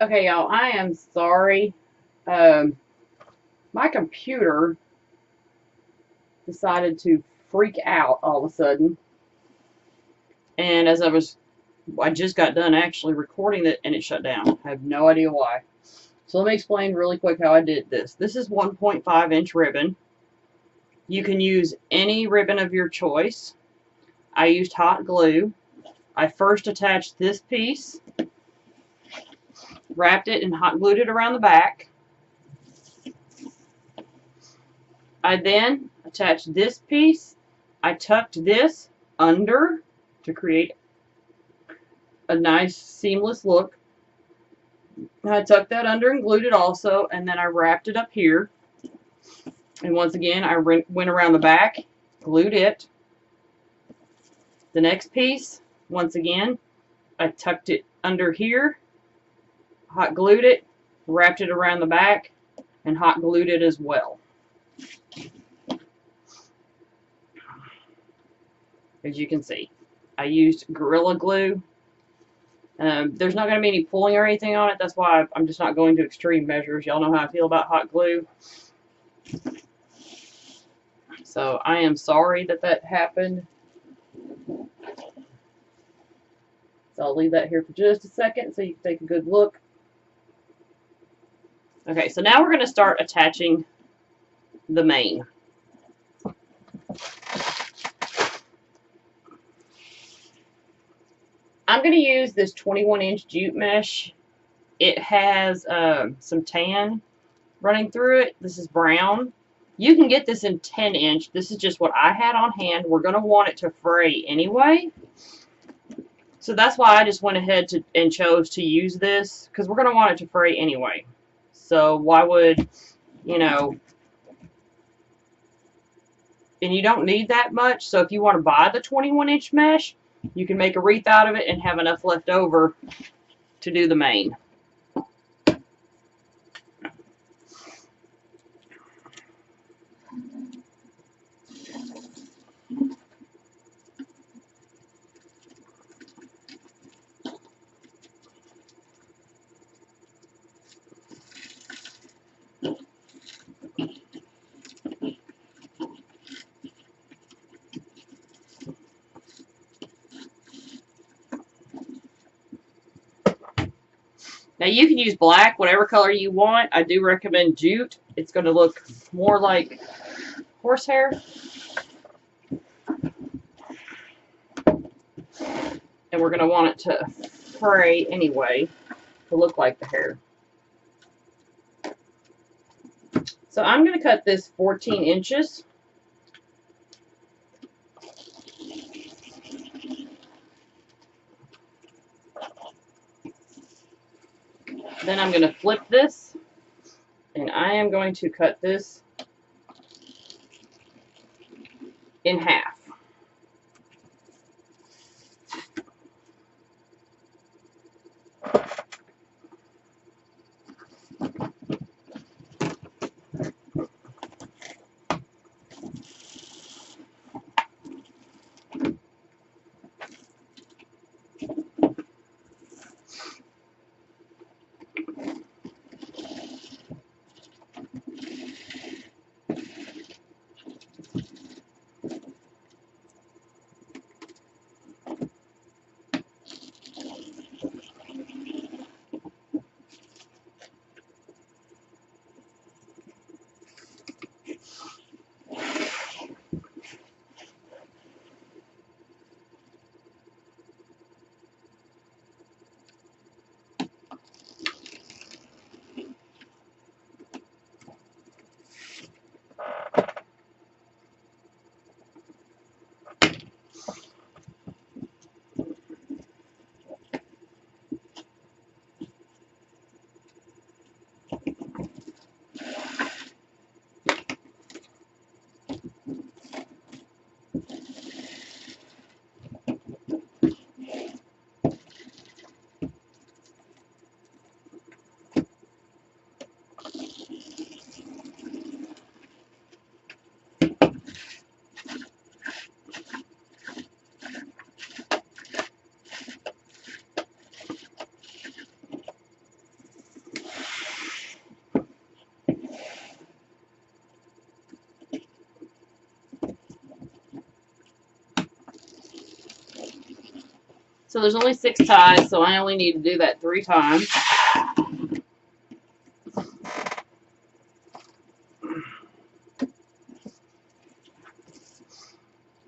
Okay, y'all, I am sorry. Um, my computer decided to freak out all of a sudden. And I just got done actually recording it and it shut down. I have no idea why. So let me explain really quick how I did this. This is 1.5-inch ribbon. You can use any ribbon of your choice. I used hot glue. I first attached this piece, wrapped it and hot glued it around the back. I then attached this piece. I tucked this under to create a nice seamless look. I tucked that under and glued it also, and then I wrapped it up here. And once again, I went around the back, glued it. The next piece, once again, I tucked it under here, hot glued it, wrapped it around the back, and hot glued it as well. As you can see, I used Gorilla Glue. There's not going to be any pulling or anything on it. That's why I'm just not going to extreme measures. Y'all know how I feel about hot glue. So I am sorry that that happened. So I'll leave that here for just a second so you can take a good look. Okay, so now we're going to start attaching the mane. I'm going to use this 21-inch jute mesh. It has some tan running through it. This is brown. You can get this in 10-inch. This is just what I had on hand. We're going to want it to fray anyway. So that's why I just went ahead and chose to use this, because we're going to want it to fray anyway. So why would, you know, and you don't need that much. So if you want to buy the 21-inch mesh, you can make a wreath out of it and have enough left over to do the mane. Now you can use black, whatever color you want. I do recommend jute. It's going to look more like horsehair. And we're going to want it to fray anyway to look like the hair. So I'm going to cut this 14 inches. Then I'm going to flip this, and I am going to cut this in half. So there's only 6 ties, so I only need to do that 3 times.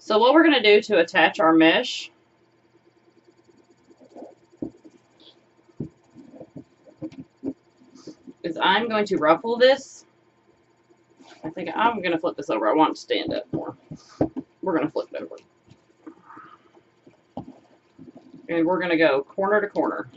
So what we're going to do to attach our mesh is I'm going to ruffle this. I think I'm going to flip this over. I want it to stand up more. We're going to flip it over. And we're going to go corner to corner.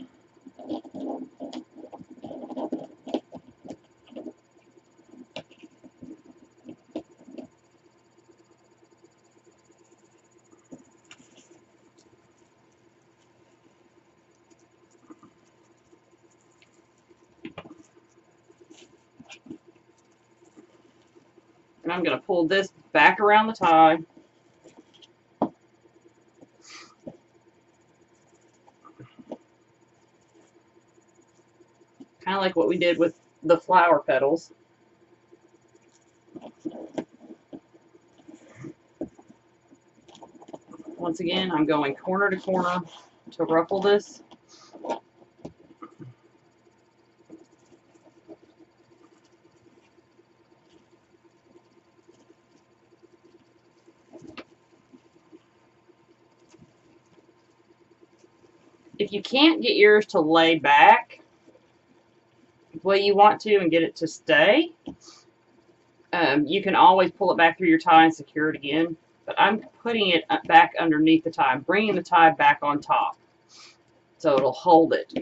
And I'm going to pull this back around the tie. Kind of like what we did with the flower petals. Once again, I'm going corner to corner to ruffle this. If you can't get yours to lay back the way you want to and get it to stay, you can always pull it back through your tie and secure it again. But I'm putting it back underneath the tie, bringing the tie back on top so it'll hold it.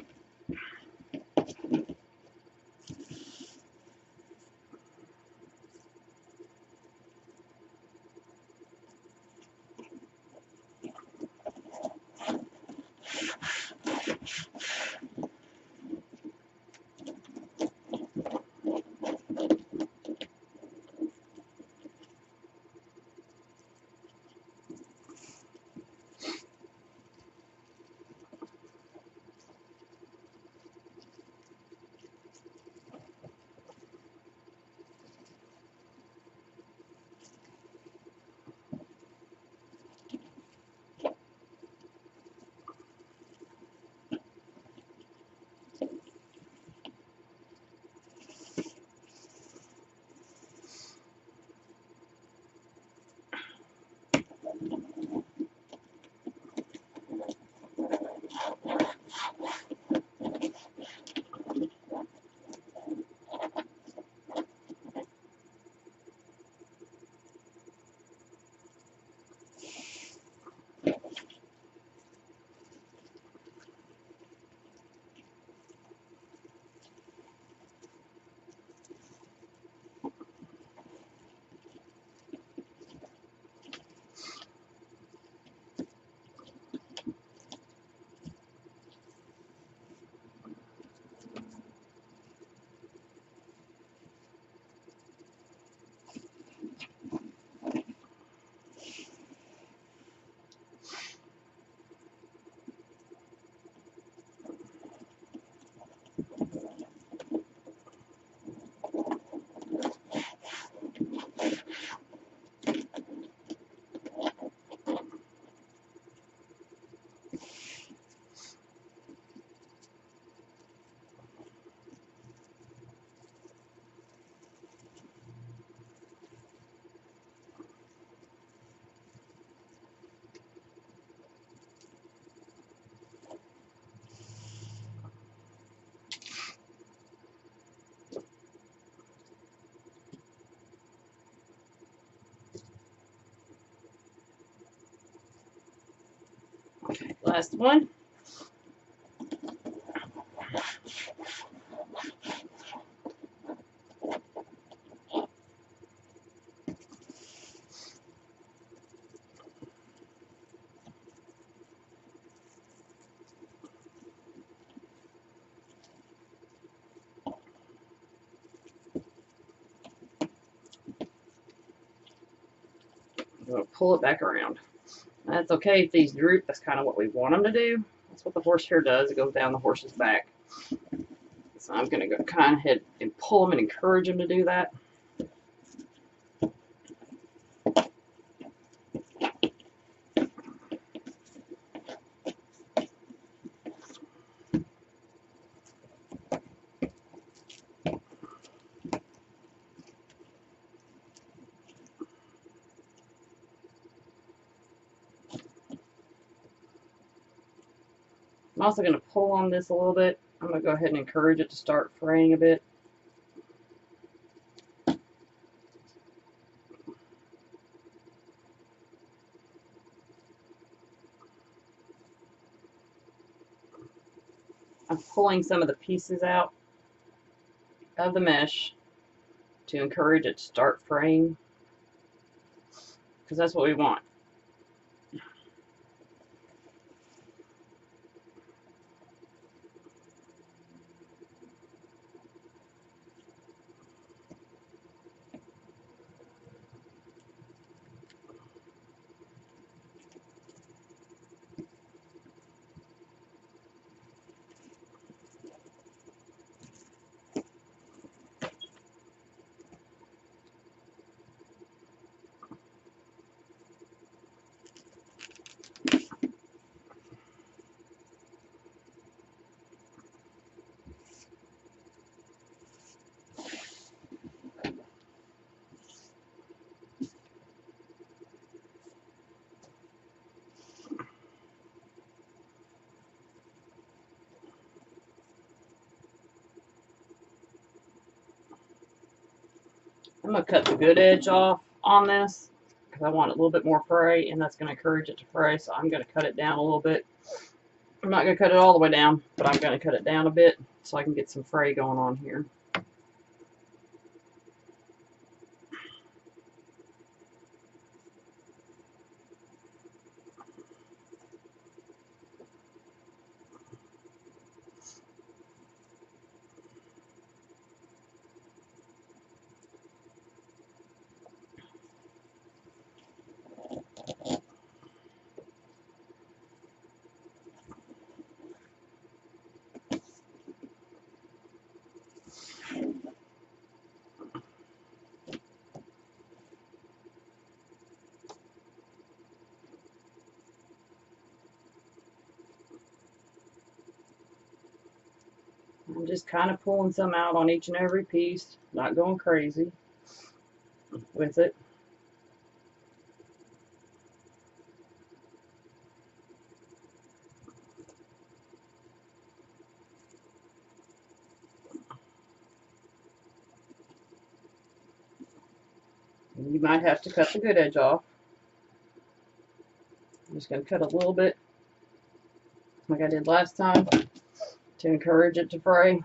Last one. I'm going to pull it back around. That's okay if these droop. That's kind of what we want them to do. That's what the horsehair does. It goes down the horse's back. So I'm going to go kind of ahead and pull them and encourage them to do that. also going to pull on this a little bit. I'm going to go ahead and encourage it to start fraying a bit. I'm pulling some of the pieces out of the mesh to encourage it to start fraying, because that's what we want. I'm going to cut the good edge off on this because I want a little bit more fray, and that's going to encourage it to fray, so I'm going to cut it down a little bit. I'm not going to cut it all the way down, but I'm going to cut it down a bit so I can get some fray going on here. I'm just kind of pulling some out on each and every piece, not going crazy with it. You might have to cut the good edge off. I'm just going to cut a little bit like I did last time to encourage it to fray.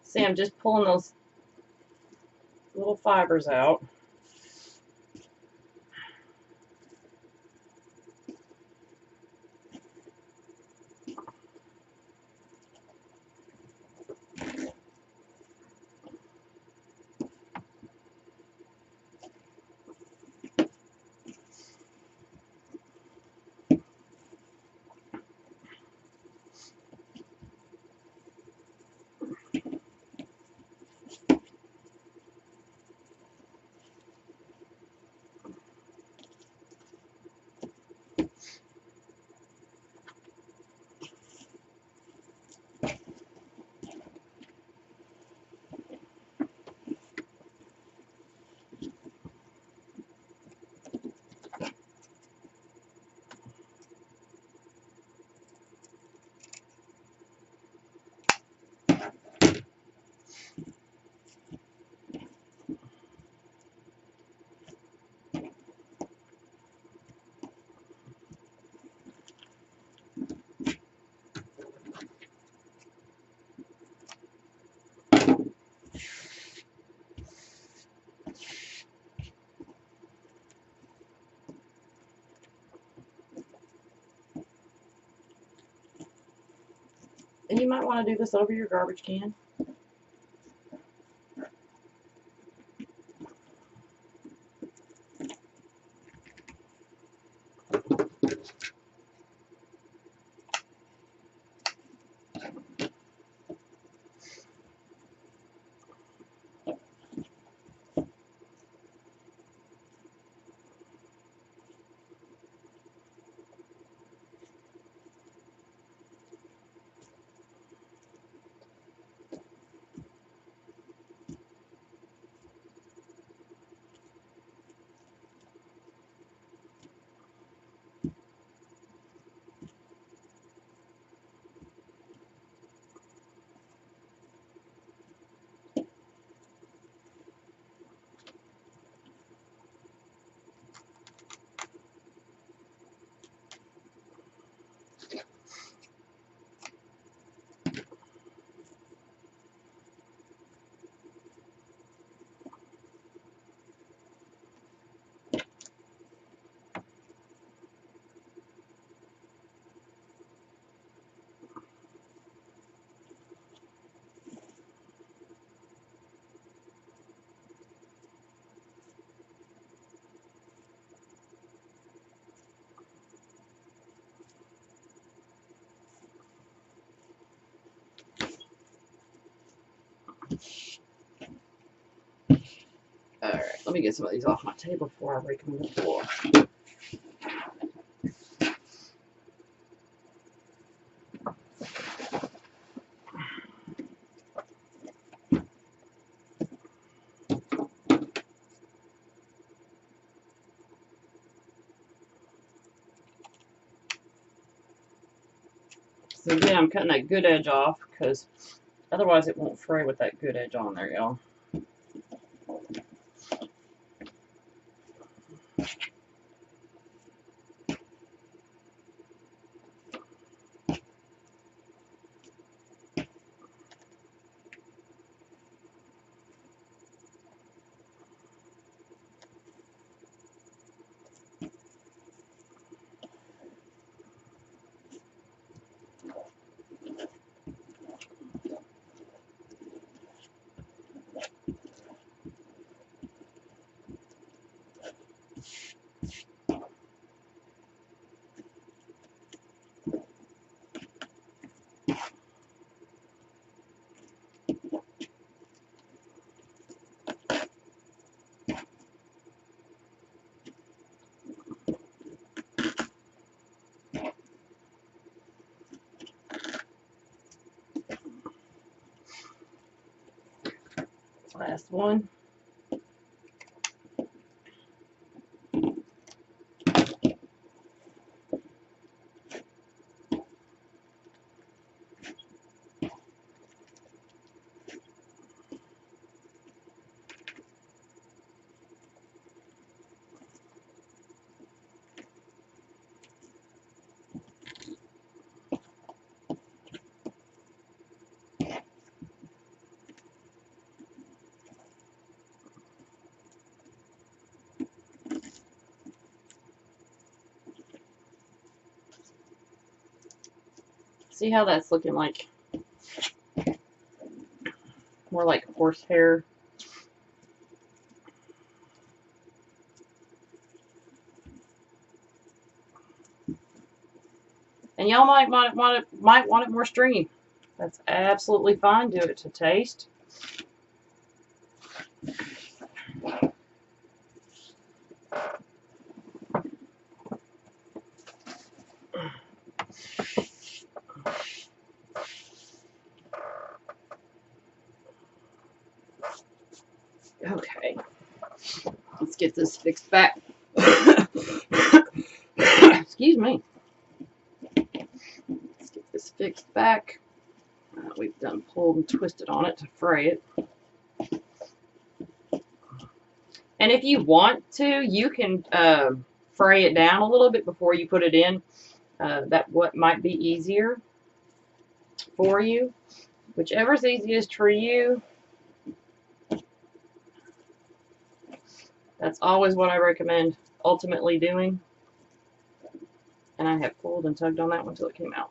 See, I'm just pulling those little fibers out. you might want to do this over your garbage can. Alright, let me get some of these off my table before I break them on the floor. So again, I'm cutting that good edge off because otherwise it won't fray with that good edge on there, y'all. Last one. See how that's looking like more like horsehair? And y'all might want it more stringy. That's absolutely fine. Do it to taste. Okay, let's get this fixed back. Excuse me. Let's get this fixed back. We've done pulled and twisted on it to fray it. And if you want to, you can fray it down a little bit before you put it in. That what might be easier for you. Whichever's easiest for you. That's always what I recommend ultimately doing. And I have pulled and tugged on that one until it came out.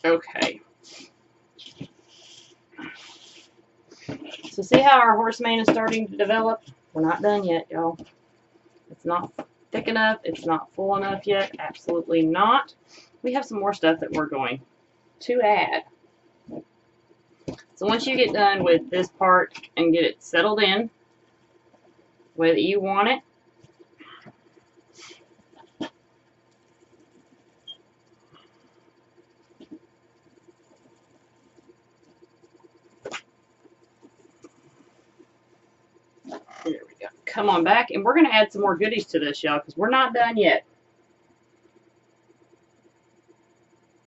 Okay. So see how our horse mane is starting to develop? We're not done yet, y'all. It's not thick enough. It's not full enough yet. Absolutely not. We have some more stuff that we're going to add. So once you get done with this part and get it settled in the way that you want it, there we go. Come on back, and we're going to add some more goodies to this, y'all, because we're not done yet.